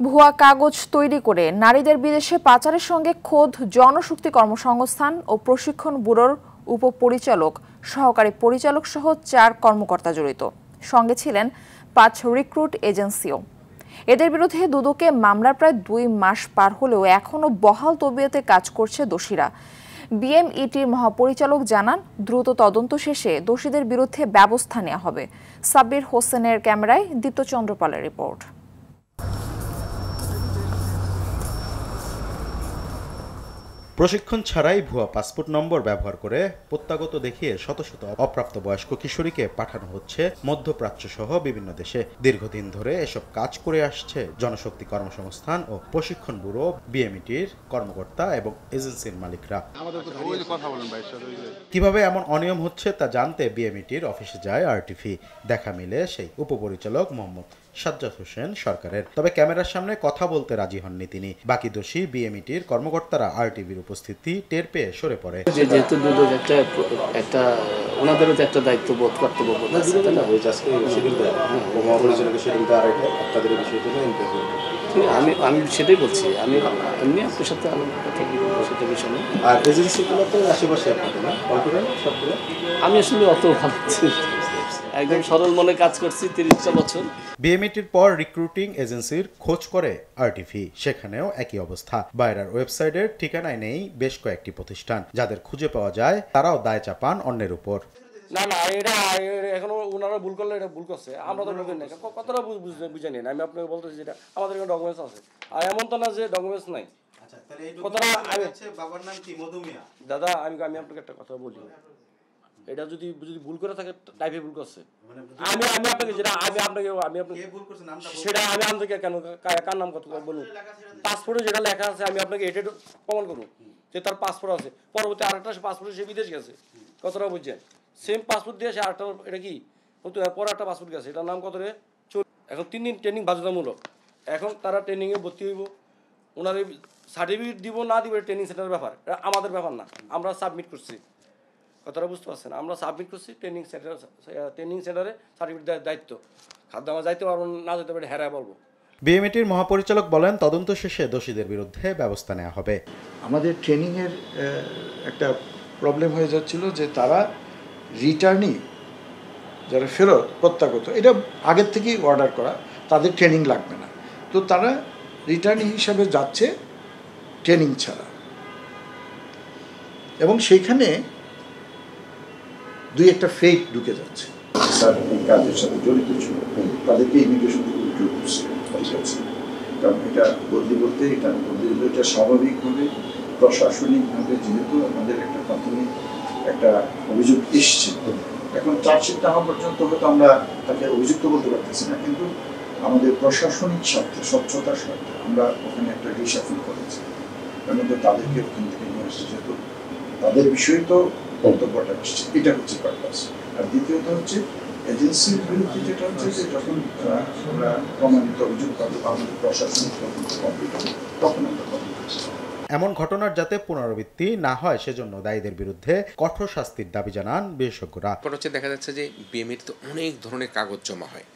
ভুয়া কাগজ তৈরি করে নারীদের বিদেশে পাচারের সঙ্গে খোদ জনশক্তি কর্মসংস্থান ও প্রশিক্ষণ ব্যুরোর উপপরিচালক, সহকারী পরিচালক সহ 4 কর্মকর্তা জড়িত। সঙ্গে ছিলেন 5 রিক্রুট এজেন্সিও। এদের বিরুদ্ধে দুদকে মামলার প্রায় 2 মাস পার হলেও এখনও বহাল তবিয়তে কাজ করছে দোষীরা। বিএমইটির মহাপরিচালক জানান, দ্রুত তদন্ত শেষে দোষীদের বিরুদ্ধে ব্যবস্থা নেওয়া হবে। সাব্বির হোসেনের ক্যামেরায় দীপ্ত চন্দ্রপালের রিপোর্ট। প্রশিক্ষণ ছাড়াই ভুয়া পাসপোর্ট নম্বর ব্যবহার করে প্রত্যাগত দেখিয়ে শত শত অপ্রাপ্তবয়স্ক কিশোরীকে পাঠানো হচ্ছে মধ্যপ্রাচ্য সহ বিভিন্ন দেশে। দীর্ঘদিন ধরে এসব কাজ করে আসছে জনশক্তি কর্মসংস্থান ও প্রশিক্ষণ ব্যুরো, বিএমইটির কর্মকর্তা এবং এজেন্সির মালিকরা। কিভাবে এমন অনিয়ম হচ্ছে তা জানতে বিএমইটির অফিসে যায় আরটিভি। দেখা মিলে সেই উপপরিচালক মোহাম্মদ সাজ্জাদ হোসেন সরকারের। তবে ক্যামেরার সামনে কথা বলতে রাজি হননি তিনি। বাকি দোষী বিএমইটির কর্মকর্তারা আরটিভির উপস্থিতি টের পেয়ে সরে পড়ে। যেহেতু দুদক একটা ওনাদেরও তো একটা দায়িত্ববোধ, কর্তব্যবোধ আছে। আমি সেটাই বলছি, আমি এমনি আপনার সাথে কথা বলবো সেটা বিষয় নেই। আর এজেন্সিগুলো তো আশেপাশে আমি আসলে অত ভালো একদম সরল মনে কাজ করছি 30টা বছর। বিএমইটির পর রিক্রুটিং এজেন্সির খোঁজ করে আরটিভি, সেখানেও একই অবস্থা। বাইরের ওয়েবসাইটের ঠিকানায় নেই বেশ কয়েকটি প্রতিষ্ঠান। যাদের খুঁজে পাওয়া যায় তারাও দায় চাপান অন্যের উপর। না এটা এখনো ওনারা ভুল করলে এটা ভুল করছে, আমরা তো বুঝেন না, কতটা বুঝে নিন। আমি আপনাকে বলতেছি যেটা আমাদের এখানে ডকুমেন্টস আছে, আর এমন তো না যে ডকুমেন্টস নাই। বাবার নাম কি? মধুমিয়া। দাদা আমি আপনাকে একটা কথা বলি, এটা যদি ভুল করে থাকে টাইপে ভুল করছে। আমি আপনাকে যেটা আমি আপনাকে সেটা আমি আপনাকে কেন কার নাম কত বলুন, পাসপোর্টে যেটা লেখা আছে আমি আপনাকে এটা প্রমাণ করুন যে তার পাসপোর্ট আছে। পরবর্তী আরেকটা পাসপোর্টে সে বিদেশ গেছে, কতটা বুঝছেন? সেম পাসপোর্ট দিয়ে সে আরেকটা, এটা কি পরে একটা পাসপোর্ট গেছে, এটার নাম কত রে? এখন 3 দিন ট্রেনিং বাধ্যতামূলক। এখন তারা ট্রেনিংয়ে ভর্তি হইব, ওনার সার্টিফিকেট দিব না দিব ট্রেনিং সেন্টারের ব্যাপার, এটা আমাদের ব্যাপার না। আমরা সাবমিট করছি, কথাটা বুঝতে পারছেন? আমরা সাবমিট করছি ট্রেনিং সেন্টারে সার্টিফিকেট দায়িত্ব। খাদ্য আমার যাইতে পারবো না যেতে পারে হেরায় বলবো। বিএমইটির মহাপরিচালক বলেন, তদন্ত শেষে দোষীদের বিরুদ্ধে ব্যবস্থা নেওয়া হবে। আমাদের ট্রেনিংয়ের একটা প্রবলেম হয়ে যাচ্ছিল যে তারা রিটার্নি যারা ফেরত প্রত্যাগত, এটা আগের থেকেই অর্ডার করা, তাদের ট্রেনিং লাগবে না। তো তারা রিটার্নি হিসাবে যাচ্ছে ট্রেনিং ছাড়া, এবং সেইখানে 2-1টা ফেক ঢুকে যাচ্ছে। এই কাজের সাথে জড়িত ছিল, তাদেরকে ইমিগ্রেশন করছে, কারণ এটা বদলি বলতে এটা স্বাভাবিকভাবে প্রশাসনিকভাবে যেহেতু আমাদের একটা প্রাথমিক একটা অভিযোগ এসছে, এখন চার্জশিট না হওয়া পর্যন্ত হয়তো আমরা তাকে অভিযুক্ত বলতে পারতেছি না, কিন্তু আমাদের প্রশাসনিক স্বার্থে, স্বচ্ছতার স্বার্থে আমরা ওখানে একটা রিশাফল করেছি। কারণ তাদেরকে ওখান থেকে নিয়ে আসছে, যেহেতু তাদের বিষয় তো বক্তব্যটা আসছে, এটা হচ্ছে পারপাস। আর দ্বিতীয়ত হচ্ছে এজেন্সির বিরুদ্ধে যেটা হচ্ছে যে যখন আমরা প্রমাণিত অভিযোগ পাবো বা আমাদের প্রশাসনিক তদন্ত কমপ্লিট হবে, তখন আমরা তদন্ত করছি। এমন ঘটনার যাতে পুনরাবৃত্তি না হয় সেজন্য দায়ীদের বিরুদ্ধে কঠোর শাস্তির দাবি জানান বিশেষজ্ঞরা। দেখা যাচ্ছে যে বিএমইর তো অনেক ধরনের কাগজ জমা হয়,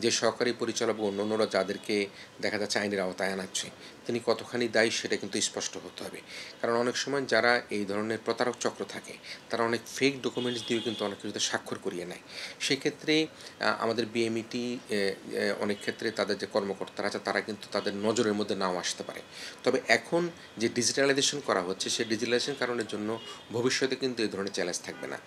যে সহকারী পরিচালক ও অন্যান্যরা যাদেরকে দেখা যাচ্ছে আইনের আওতায় আনাচ্ছে, তিনি কতখানি দায়ী সেটা কিন্তু স্পষ্ট হতে হবে। কারণ অনেক সময় যারা এই ধরনের প্রতারক চক্র থাকে তারা অনেক ফেক ডকুমেন্টস দিয়েও কিন্তু অনেক কিছুতে স্বাক্ষর করিয়ে নেয়। সেক্ষেত্রে আমাদের বিএমইটি অনেক ক্ষেত্রে তাদের যে কর্মকর্তারা আছে তারা কিন্তু তাদের নজরের মধ্যে নাও আসতে পারে। তবে এখন যে ডিজিটালাইজেশন করা হচ্ছে, সেই ডিজিটালাইজেশন কারণের জন্য ভবিষ্যতে কিন্তু এই ধরনের চ্যালেঞ্জ থাকবে না।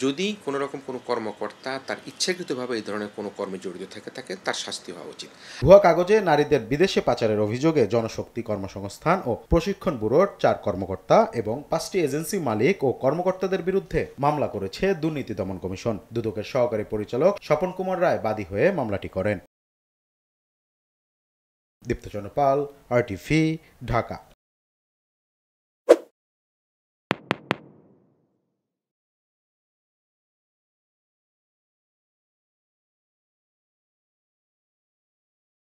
যদি কোনো রকম কোনো কর্মকর্তা তার ইচ্ছাকৃতভাবে এই ধরনের কোনো কর্মে জড়িত থাকে তার শাস্তি হওয়া উচিত। ভুয়া কাগজে নারীদের বিদেশে পাচারের অভিযোগে জনশক্তি কর্মসংস্থান ও প্রশিক্ষণ ব্যুরোর 4 কর্মকর্তা এবং 5টি এজেন্সি মালিক ও কর্মকর্তাদের বিরুদ্ধে মামলা করেছে দুর্নীতি দমন কমিশন। দুদকের সহকারী পরিচালক স্বপন কুমার রায় বাদী হয়ে মামলাটি করেন। দীপ্ত চন্দ্রপাল, আরটিভি, ঢাকা।